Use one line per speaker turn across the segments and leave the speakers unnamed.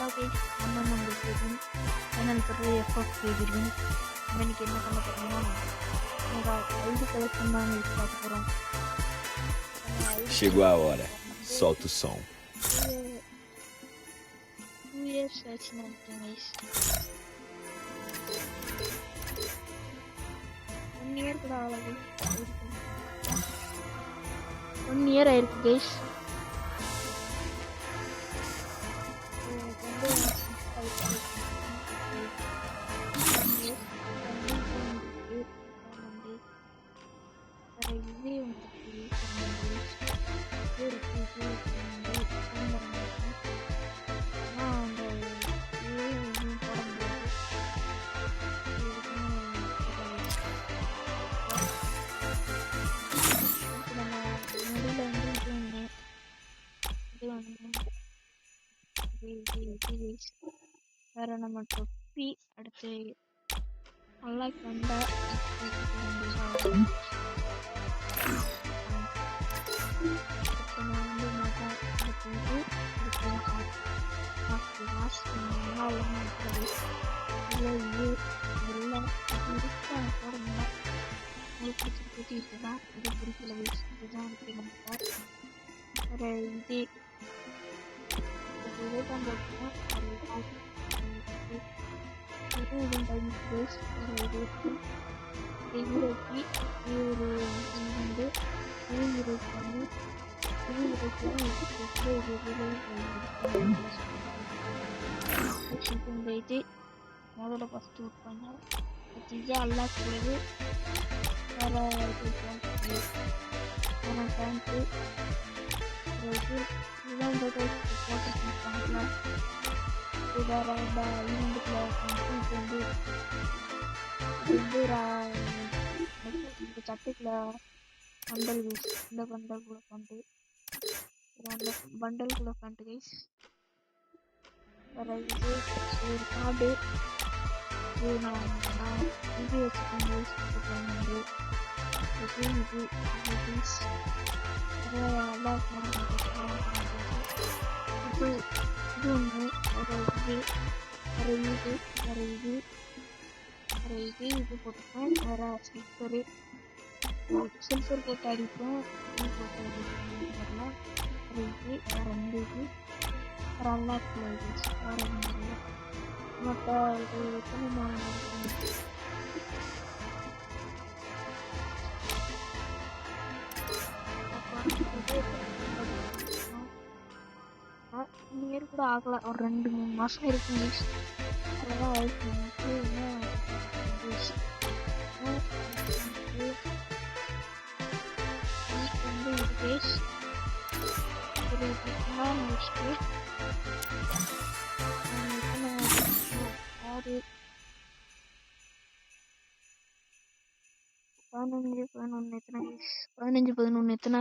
Hello guys, நான் தான் உங்கள் கேபின் சேனல் பற்றி எஃப்எஃப் கேபின். நம்ம இன்னைக்கு என்ன பண்ண போகிறோம்னா, நம்ம ஐடி கலெக்ஷன் தான் இன்னைக்கு பார்க்க போகிறோம்.
Chegou a hora, solta o som.
2 years ஆச்சுன்னு நினைக்கிறேன் கைஸ். 1 year கூட ஆகுது. 1 year ஆயிருக்கு கைஸ். வேற நம்ம தொப்பி அடுத்து நல்லா கண்டா முதல்ல ஃபர்ஸ்ட் வைப்பாங்க. இது அல்லாஹ் போகுது. வேற பேண்ட்டு இதுதான் போட்டு கொடுப்பாங்களா. இது வேற இந்த ஈவெண்ட்டுக்குள்ள இந்த சட்டைக்குள்ள பண்டல் இந்த பண்டல் கூட பண்ணிட்டு அந்த பண்டல் கூட பண்ணிட்டு கைஸ். வேற இது ஒரு கார்டு இது நான் இது வச்சுக்கோங்க யூஸ் பண்ணுறது இது இது ஒன்று இது போட்டுப்பேன். வேற சில்வர் போட்டு அடிப்பேன். இது போட்டு அடிப்பேன். இது வேற இது வேற அல்லாக்கு வேற மற்ற இது எத்தனை இயர் கூட ஆகல, ஒரு 2-3 மாசம் இருக்கு. அதெல்லாம் பதினஞ்சு 11 எத்தனை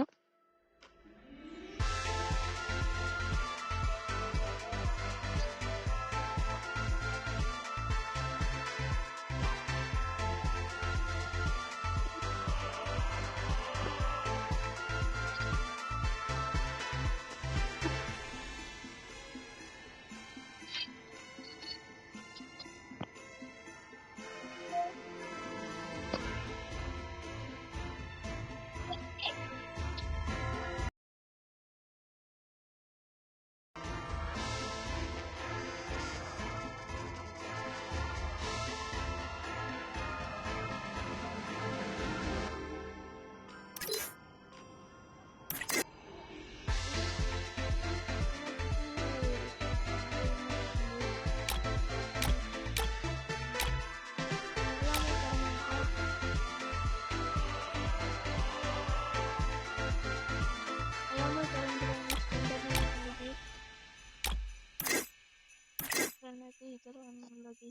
இதெல்லாம் நல்லது.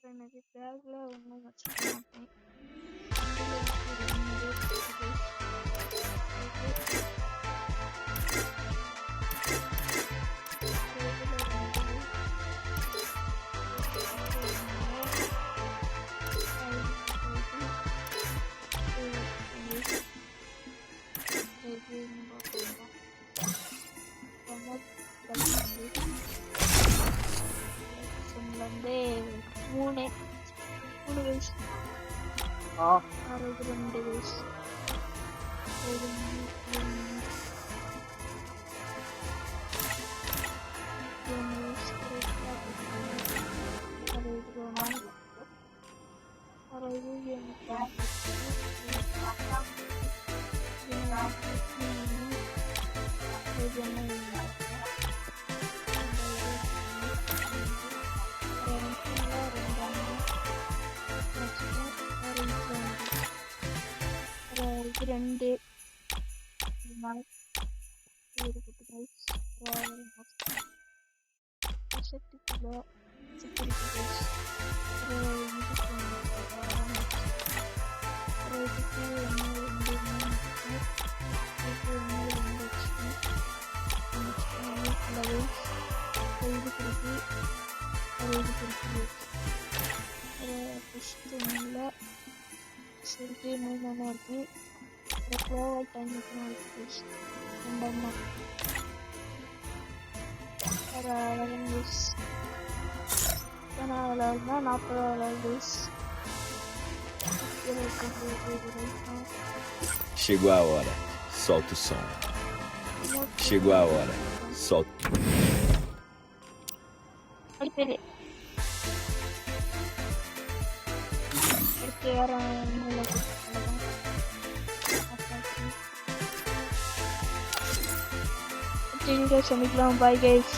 எனக்கு பேக்ல ஒன்றும் வச்சுக்க மாட்டேன். 3 guys.
Ah
62 guys. 2
Chegou a hora, solta o som. Chegou a hora, solta.
அடுத்தது அடுத்து வேற சமைக்கலாம். Bye guys.